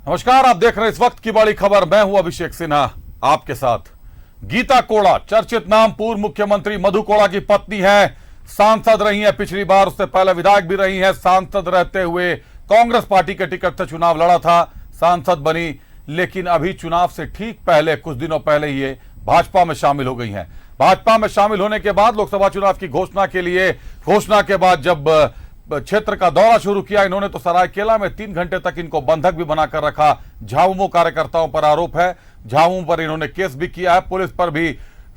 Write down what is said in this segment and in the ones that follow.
नमस्कार, आप देख रहे हैं इस वक्त की बड़ी खबर। मैं हूं अभिषेक सिन्हा आपके साथ। गीता कोड़ा, चर्चित नाम, पूर्व मुख्यमंत्री मधु कोड़ा की पत्नी है, सांसद रही है पिछली बार, उससे पहले विधायक भी रही है। सांसद रहते हुए कांग्रेस पार्टी के टिकट से चुनाव लड़ा था, सांसद बनी, लेकिन अभी चुनाव से ठीक पहले, कुछ दिनों पहले ही ये भाजपा में शामिल हो गई हैं। भाजपा में शामिल होने के बाद लोकसभा चुनाव की घोषणा के बाद जब क्षेत्र का दौरा शुरू किया इन्होंने, तो सरायकेला में 3 घंटे तक इनको बंधक भी बनाकर रखा। झामुमो कार्यकर्ताओं पर आरोप है, झामुमो पर इन्होंने केस भी किया है, पुलिस पर भी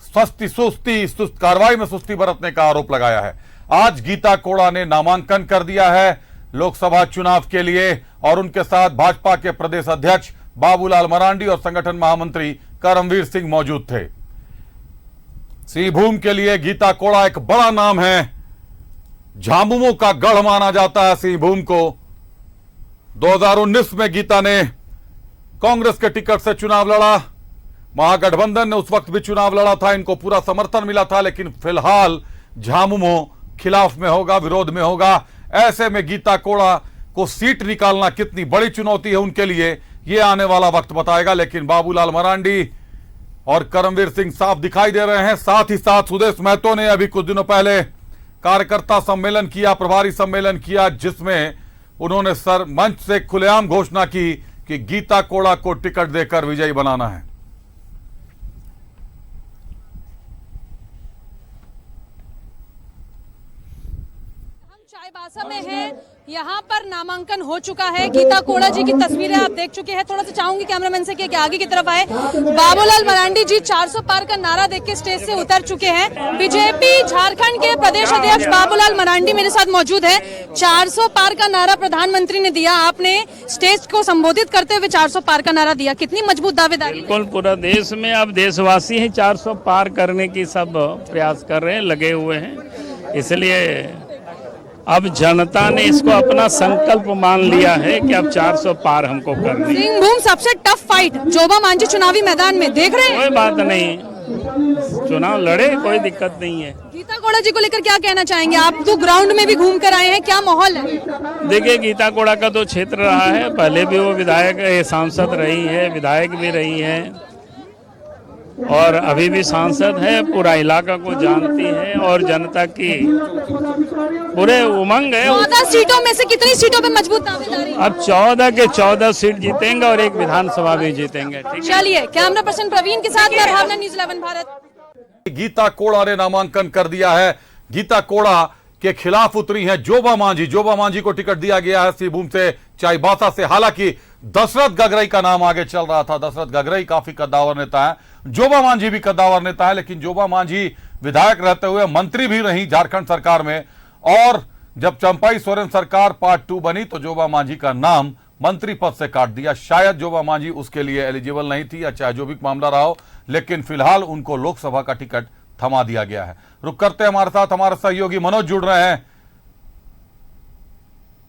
सुस्त कार्रवाई में सुस्ती बरतने का आरोप लगाया है। आज गीता कोड़ा ने नामांकन कर दिया है लोकसभा चुनाव के लिए और उनके साथ भाजपा के प्रदेश अध्यक्ष बाबूलाल मरांडी और संगठन महामंत्री करमवीर सिंह मौजूद थे। सिंहभूम के लिए गीता कोड़ा एक बड़ा नाम है, झामुमो का गढ़ माना जाता है सिंहभूम को। 2019 में गीता ने कांग्रेस के टिकट से चुनाव लड़ा, महागठबंधन ने उस वक्त भी चुनाव लड़ा था, इनको पूरा समर्थन मिला था, लेकिन फिलहाल झामुमो खिलाफ में होगा, विरोध में होगा। ऐसे में गीता कोड़ा को सीट निकालना कितनी बड़ी चुनौती है उनके लिए, यह आने वाला वक्त बताएगा। लेकिन बाबूलाल मरांडी और करमवीर सिंह साफ दिखाई दे रहे हैं। साथ ही साथ सुदेश महतो ने अभी कुछ दिनों पहले कार्यकर्ता सम्मेलन किया, प्रभारी सम्मेलन किया, जिसमें उन्होंने मंच से खुलेआम घोषणा की कि गीता कोड़ा को टिकट देकर विजयी बनाना है। हम चाईबासा में हैं, यहाँ पर नामांकन हो चुका है। गीता कोड़ा जी की तस्वीरें आप देख चुके हैं। थोड़ा सा चाहूंगी कैमरामैन से कि आगे की तरफ आए। बाबूलाल मरांडी जी 400 पार का नारा देख के स्टेज से उतर चुके हैं। बीजेपी झारखंड के प्रदेश अध्यक्ष बाबूलाल मरांडी मेरे साथ मौजूद है। 400 पार का नारा प्रधानमंत्री ने दिया, आपने स्टेज को संबोधित करते हुए 400 पार का नारा दिया, कितनी मजबूत दावेदारी? बिल्कुल, पूरा देश में अब देशवासी ही 400 पार करने की सब प्रयास कर रहे हैं, लगे हुए हैं। इसलिए अब जनता ने इसको अपना संकल्प मान लिया है कि अब 400 पार हमको करनी है। सिंहभूम सबसे टफ फाइट, जोबा मांझी चुनावी मैदान में देख रहे हैं। कोई बात नहीं, चुनाव लड़े, कोई दिक्कत नहीं है। गीता कोड़ा जी को लेकर क्या कहना चाहेंगे? आप तो ग्राउंड में भी घूम कर आए हैं, क्या माहौल है? देखिए, गीता कोड़ा का तो क्षेत्र रहा है, पहले भी वो विधायक सांसद रही है, विधायक भी रही है और अभी भी सांसद है, पूरा इलाका को जानती है और जनता की पूरे उमंग है। 14 सीटों में से कितनी सीटों पे मजबूत दावेदारी? अब 14 के 14 सीट जीतेंगे और एक विधानसभा भी जीतेंगे। चलिए, कैमरा पर्सन प्रवीण के साथ मैं भावना, न्यूज़ 11 भारत। गीता कोड़ा ने नामांकन कर दिया है। गीता कोड़ा के खिलाफ उतरी हैं जोबा मांझी को टिकट दिया गया है सिंहभूम से, चाईबासा से। हालांकि दशरथ गगरई का नाम आगे चल रहा था, दशरथ गगरई काफी कद्दावर नेता है, जोबा मांझी भी कद्दावर नेता है, लेकिन जोबा मांझी विधायक रहते हुए मंत्री भी रही झारखंड सरकार में, और जब चंपाई सोरेन सरकार पार्ट 2 बनी तो जोबा मांझी का नाम मंत्री पद से काट दिया। शायद जोबा मांझी उसके लिए एलिजिबल नहीं थी, या चाहे जो भी मामला रहा हो, लेकिन फिलहाल उनको लोकसभा का टिकट थमा दिया गया है। रुक करते हैं, हमारे साथ हमारे सहयोगी मनोज जुड़ रहे हैं।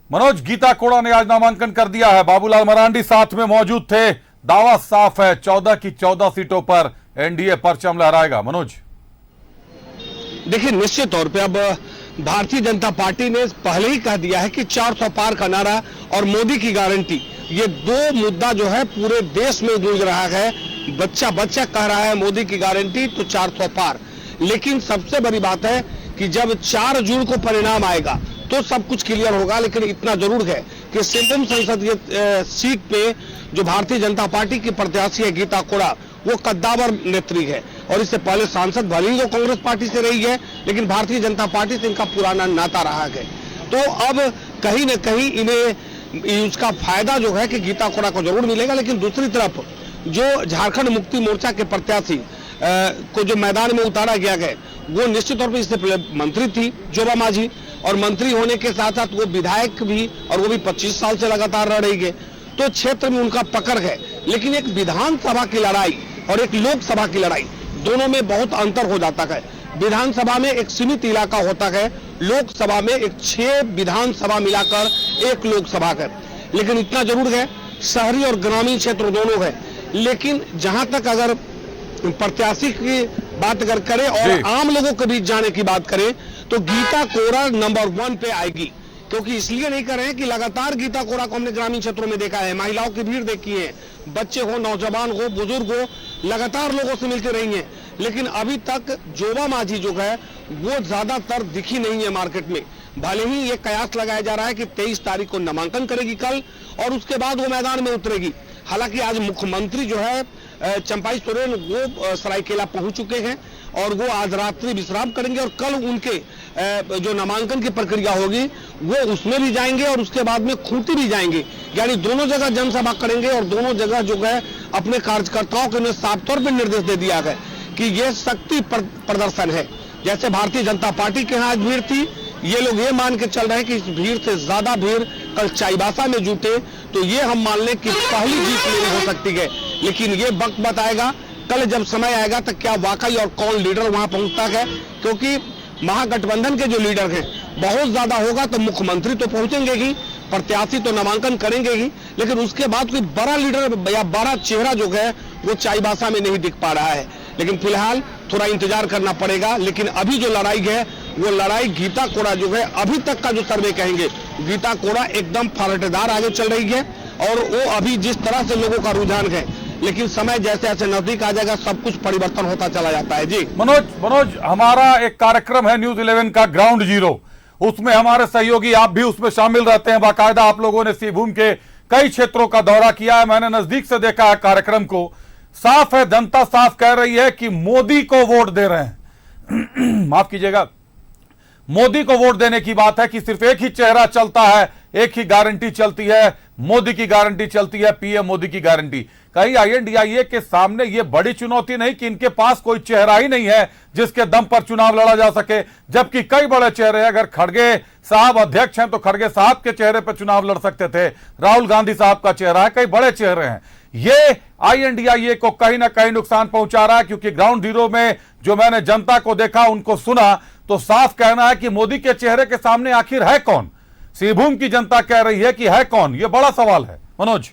मनोज, गीता कोड़ा ने आज नामांकन कर दिया है, बाबूलाल मरांडी साथ में मौजूद थे, दावा साफ है 14 की 14 सीटों पर एनडीए परचम लहराएगा। मनोज, देखिए, निश्चित तौर पे अब भारतीय जनता पार्टी ने पहले ही कह दिया है कि 400 पार का नारा और मोदी की गारंटी, ये दो मुद्दा जो है पूरे देश में गूंज रहा है। बच्चा बच्चा कह रहा है मोदी की गारंटी तो 400 पार, लेकिन सबसे बड़ी बात है कि जब 4 जून को परिणाम आएगा तो सब कुछ क्लियर होगा। लेकिन इतना जरूर है कि सिंहभूम संसदीय सीट पे जो भारतीय जनता पार्टी की प्रत्याशी है गीता कोड़ा, वो कद्दावर नेत्री है और इससे पहले सांसद भले ही वो कांग्रेस पार्टी से रही है, लेकिन भारतीय जनता पार्टी से इनका पुराना नाता रहा है। तो अब कहीं न कहीं इन्हें उसका फायदा जो है कि गीता कोड़ा को जरूर मिलेगा। लेकिन दूसरी तरफ जो झारखंड मुक्ति मोर्चा के प्रत्याशी को जो मैदान में उतारा गया है, वो निश्चित तौर पर इससे पहले मंत्री थी जोबा मांझी, और मंत्री होने के साथ साथ वो विधायक भी, और वो भी 25 साल से लगातार रह रही है, तो क्षेत्र में उनका पकड़ है। लेकिन एक विधानसभा की लड़ाई और एक लोकसभा की लड़ाई, दोनों में बहुत अंतर हो जाता है। विधानसभा में एक सीमित इलाका होता है, लोकसभा में एक 6 विधानसभा मिलाकर एक लोकसभा है। लेकिन इतना जरूर है, शहरी और ग्रामीण क्षेत्र दोनों है। लेकिन जहां तक अगर प्रत्याशी की बात अगर करें और आम लोगों के बीच जाने की बात करें, तो गीता कोड़ा नंबर 1 पे आएगी। क्योंकि इसलिए नहीं कर रहे हैं कि लगातार गीता कोड़ा को हमने ग्रामीण क्षेत्रों में देखा है, महिलाओं की भीड़ देखी है, बच्चे हो, नौजवान हो, बुजुर्ग हो, लगातार लोगों से मिलते रही हैं, लेकिन अभी तक जोबा माझी जो है वो ज्यादातर दिखी नहीं है मार्केट में। भले ही ये कयास लगाया जा रहा है कि 23 तारीख को नामांकन करेगी कल और उसके बाद वो मैदान में उतरेगी। हालांकि आज मुख्यमंत्री जो है चंपाई सोरेन वो सरायकेला पहुंच चुके हैं और वो आज रात्रि विश्राम करेंगे और कल उनके जो नामांकन की प्रक्रिया होगी वो उसमें भी जाएंगे और उसके बाद में खूंटी भी जाएंगे, यानी दोनों जगह जनसभा करेंगे और दोनों जगह जो है अपने कार्यकर्ताओं को साफ तौर पर निर्देश दे दिया है कि ये शक्ति प्रदर्शन है। जैसे भारतीय जनता पार्टी के यहाँ आज भीड़ थी, ये लोग ये मान के चल रहे हैं कि इस भीड़ से ज्यादा भीड़ कल चाईबासा में जुटे तो ये हम मान लें कि पहली जीत मेरी हो सकती है, लेकिन ये वक्त बताएगा कल जब समय आएगा तो क्या वाकई और कौन लीडर वहां पहुंचता है, क्योंकि महागठबंधन के जो लीडर हैं बहुत ज्यादा होगा तो मुख्यमंत्री तो पहुंचेंगे ही, प्रत्याशी तो नामांकन करेंगे ही, लेकिन उसके बाद कोई बड़ा लीडर या बड़ा चेहरा जो है वो चाईबासा में नहीं दिख पा रहा है। लेकिन फिलहाल थोड़ा इंतजार करना पड़ेगा। लेकिन अभी जो लड़ाई है वो लड़ाई गीता कोड़ा जो है अभी तक का जो सर्वे कहेंगे गीता कोड़ा एकदम फरटेदार आगे चल रही है और वो अभी जिस तरह से लोगों का रुझान है, लेकिन समय जैसे जैसे नजदीक आ जाएगा सब कुछ परिवर्तन होता चला जाता है। जी मनोज, हमारा एक कार्यक्रम है न्यूज 11 का ग्राउंड जीरो, उसमें हमारे सहयोगी आप भी उसमें शामिल रहते हैं। बाकायदा आप लोगों ने सिंहभूम के कई क्षेत्रों का दौरा किया है, मैंने नजदीक से देखा है कार्यक्रम को। साफ है, जनता साफ कह रही है कि मोदी को वोट दे रहे हैं माफ कीजिएगा, मोदी को वोट देने की बात है कि सिर्फ एक ही चेहरा चलता है, एक ही गारंटी चलती है, मोदी की गारंटी चलती है, पीएम मोदी की गारंटी। कहीं आईएनडीआईए के सामने ये बड़ी चुनौती नहीं कि इनके पास कोई चेहरा ही नहीं है जिसके दम पर चुनाव लड़ा जा सके, जबकि कई बड़े चेहरे हैं। अगर खड़गे साहब अध्यक्ष हैं तो खड़गे साहब के चेहरे पर चुनाव लड़ सकते थे, राहुल गांधी साहब का चेहरा है, कई बड़े चेहरे हैं। ये आईएनडीआईए को कहीं ना कहीं नुकसान पहुंचा रहा है, क्योंकि ग्राउंड जीरो में जो मैंने जनता को देखा, उनको सुना, तो साफ कहना है कि मोदी के चेहरे के सामने आखिर है कौन। सिंहभूम की जनता कह रही है कि है कौन, यह बड़ा सवाल है। मनोज,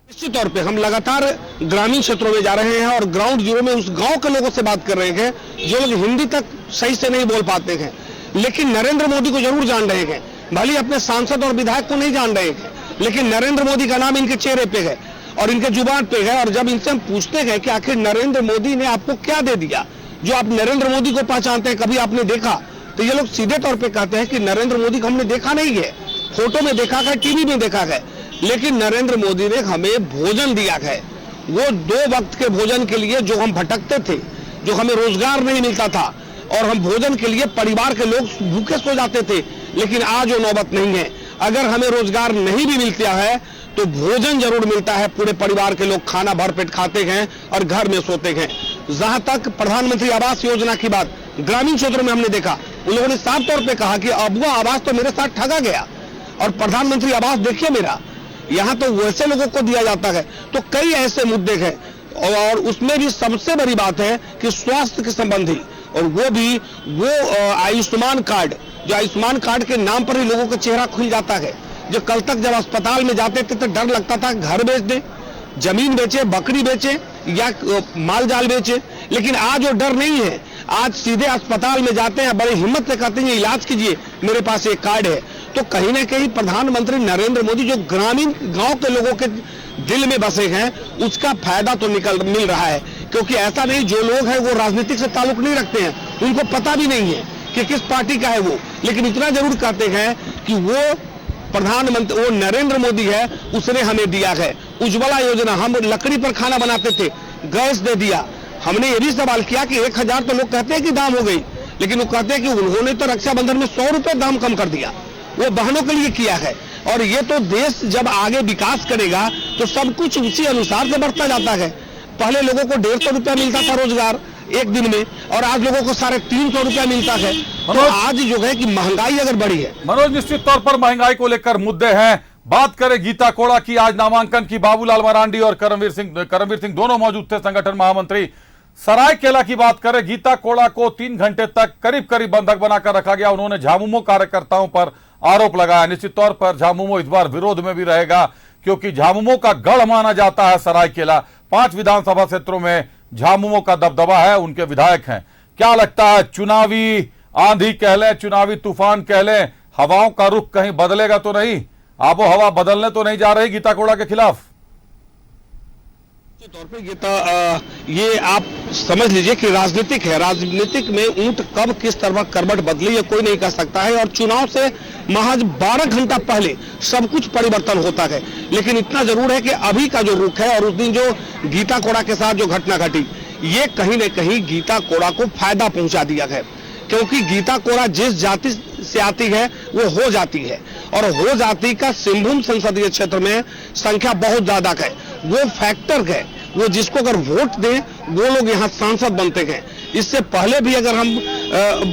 निश्चित तौर पे हम लगातार ग्रामीण क्षेत्रों में जा रहे हैं और ग्राउंड जीरो में उस गांव के लोगों से बात कर रहे हैं जो लोग हिंदी तक सही से नहीं बोल पाते हैं, लेकिन नरेंद्र मोदी को जरूर जान रहे हैं। भले अपने सांसद और विधायक को नहीं जान रहे हैं, लेकिन नरेंद्र मोदी का नाम इनके चेहरे पे है और इनके जुबान पे है। और जब इनसे हम पूछते हैं कि आखिर नरेंद्र मोदी ने आपको क्या दे दिया जो आप नरेंद्र मोदी को पहचानते हैं, कभी आपने देखा, तो ये लोग सीधे तौर पे कहते हैं कि नरेंद्र मोदी को हमने देखा नहीं है, फोटो में देखा है, टीवी में देखा है, लेकिन नरेंद्र मोदी ने हमें भोजन दिया है। वो 2 वक्त के भोजन के लिए जो हम भटकते थे, जो हमें रोजगार नहीं मिलता था और हम भोजन के लिए परिवार के लोग भूखे सो जाते थे, लेकिन आज वो नौबत नहीं है। अगर हमें रोजगार नहीं भी मिलता है तो भोजन जरूर मिलता है, पूरे परिवार के लोग खाना भरपेट खाते हैं और घर में सोते हैं। जहां तक प्रधानमंत्री आवास योजना की बात ग्रामीण क्षेत्रों में हमने देखा, उन लोगों ने साफ तौर पे कहा कि अबुआ आवास तो मेरे साथ ठगा गया और प्रधानमंत्री आवास देखिए मेरा, यहाँ तो वैसे लोगों को दिया जाता है। तो कई ऐसे मुद्दे हैं और उसमें भी सबसे बड़ी बात है कि स्वास्थ्य के संबंधी, और वो भी वो आयुष्मान कार्ड, जो आयुष्मान कार्ड के नाम पर ही लोगों का चेहरा खुल जाता है। जो कल तक जब अस्पताल में जाते थे तो डर लगता था घर बेच दे, जमीन बेचे, बकरी बेचे या माल जाल बेचे, लेकिन आज वो डर नहीं है। आज सीधे अस्पताल में जाते हैं, बड़ी हिम्मत से कहते हैं इलाज कीजिए, मेरे पास एक कार्ड है। तो कहीं ना कहीं प्रधानमंत्री नरेंद्र मोदी जो ग्रामीण गांव के लोगों के दिल में बसे हैं, उसका फायदा तो मिल रहा है। क्योंकि ऐसा नहीं, जो लोग हैं वो राजनीतिक से ताल्लुक नहीं रखते हैं, उनको पता भी नहीं है कि किस पार्टी का है वो, लेकिन इतना जरूर कहते हैं कि वो प्रधानमंत्री, वो नरेंद्र मोदी है, उसने हमें दिया है उज्ज्वला योजना। हम लकड़ी पर खाना बनाते थे, गैस दे दिया। हमने ये भी सवाल किया कि 1000 तो लोग कहते हैं कि दाम हो गई, लेकिन वो कहते हैं कि उन्होंने तो रक्षाबंधन में 100 रुपए दाम कम कर दिया, वो बहनों के लिए किया है। और ये तो देश जब आगे विकास करेगा तो सब कुछ उसी अनुसार से बढ़ता जाता है। पहले लोगों को 150 रुपया मिलता था रोजगार एक दिन में, और आज लोगों को 350 रुपया मिलता है। तो आज जो है कि महंगाई अगर बढ़ी है। मनोज, निश्चित तौर पर महंगाई को लेकर मुद्दे हैं। बात करें गीता कोड़ा की, आज नामांकन की, बाबूलाल मरांडी और करमवीर सिंह दोनों मौजूद थे, संगठन महामंत्री। सरायकेला की बात करें, गीता कोड़ा को 3 घंटे तक करीब बंधक बनाकर रखा गया। उन्होंने झामुमो कार्यकर्ताओं पर आरोप लगाया। निश्चित तौर पर झामुमो इस बार विरोध में भी रहेगा, क्योंकि झामुमो का गढ़ माना जाता है सरायकेला। 5 विधानसभा क्षेत्रों में झामुमो का दबदबा है, उनके विधायक हैं। क्या लगता है, चुनावी आंधी कह लें, चुनावी तूफान कह लें, हवाओं का रुख कहीं बदलेगा तो नहीं, आबो हवा बदलने तो नहीं जा रही गीता कोड़ा के खिलाफ? तौर पे ये आप समझ लीजिए कि राजनीतिक है। राजनीतिक में ऊंट कब किस तरह करवट बदली ये कोई नहीं कह सकता है, और चुनाव से महज 12 घंटा पहले सब कुछ परिवर्तन होता है। लेकिन इतना जरूर है कि अभी का जो रुख है और उस दिन जो गीता कोड़ा के साथ जो घटना घटी, ये कहीं न कहीं गीता कोड़ा को फायदा पहुंचा दिया है, क्योंकि गीता कोड़ा जिस जाति से आती है वो हो जाती है, और हो जाति का सिंहभूम संसदीय क्षेत्र में संख्या बहुत ज्यादा है। वो फैक्टर है, वो जिसको अगर वोट दें वो लोग यहाँ सांसद बनते हैं। इससे पहले भी अगर हम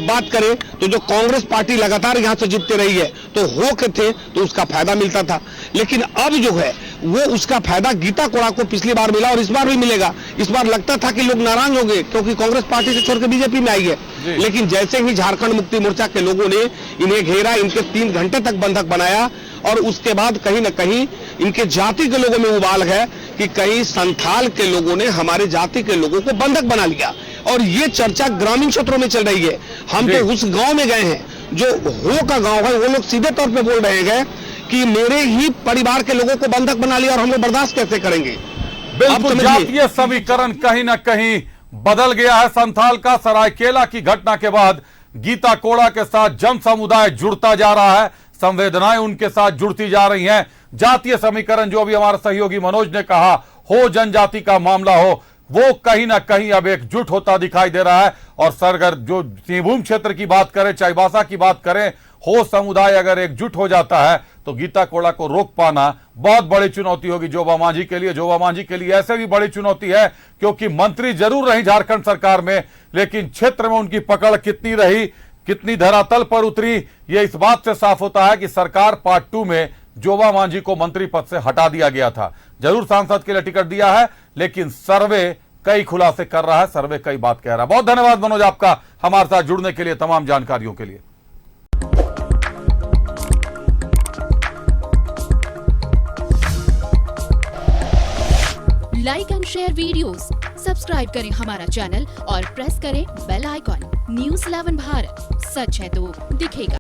बात करें तो जो कांग्रेस पार्टी लगातार यहाँ से जीतती रही है, तो हो के थे तो उसका फायदा मिलता था। लेकिन अब जो है वो उसका फायदा गीता कोड़ा को पिछली बार मिला और इस बार भी मिलेगा। इस बार लगता था कि लोग नाराज होंगे क्योंकि कांग्रेस पार्टी से छोड़कर बीजेपी में आई है, लेकिन जैसे ही झारखंड मुक्ति मोर्चा के लोगों ने इन्हें घेरा, इनके 3 घंटे तक बंधक बनाया, और उसके बाद कहीं न कहीं इनके जाति के लोगों में उबाल है कि कहीं संथाल के लोगों ने हमारे जाति के लोगों को बंधक बना लिया, और ये चर्चा ग्रामीण क्षेत्रों में चल रही है। हम तो उस गांव में गए हैं जो हो का गांव है, वो लोग सीधे तौर पे बोल रहे हैं कि मेरे ही परिवार के लोगों को बंधक बना लिया और हम लोग बर्दाश्त कैसे करेंगे। बिल्कुल, जातीय समीकरण कहीं ना कहीं बदल गया है। संथाल का सरायकेला की घटना के बाद गीता कोड़ा के साथ जन समुदाय जुड़ता जा रहा है, संवेदनाएं उनके साथ जुड़ती जा रही हैं। जातीय समीकरण जो अभी हमारे सहयोगी मनोज ने कहा, हो जनजाति का मामला हो, वो कहीं ना कहीं अब एकजुट होता दिखाई दे रहा है। और सरगर जो सिंहभूम क्षेत्र की बात करें, चाईबासा की बात करें, हो समुदाय अगर एकजुट हो जाता है तो गीता कोड़ा को रोक पाना बहुत बड़ी चुनौती होगी जोबा मांझी के लिए। जोबा मांझी के लिए ऐसे भी बड़ी चुनौती है क्योंकि मंत्री जरूर रही झारखंड सरकार में, लेकिन क्षेत्र में उनकी पकड़ कितनी रही, कितनी धरातल पर उतरी, ये इस बात से साफ होता है कि सरकार पार्ट 2 में जोबा मांझी को मंत्री पद से हटा दिया गया था। जरूर सांसद के लिए टिकट दिया है, लेकिन सर्वे कई खुलासे कर रहा है, सर्वे कई बात कह रहा है। बहुत धन्यवाद मनोज आपका हमारे साथ जुड़ने के लिए, तमाम जानकारियों के लिए। Like and share videos, subscribe करें हमारा चैनल और प्रेस करें बेल आइकॉन। न्यूज़ 11 भारत, सच है तो दिखेगा।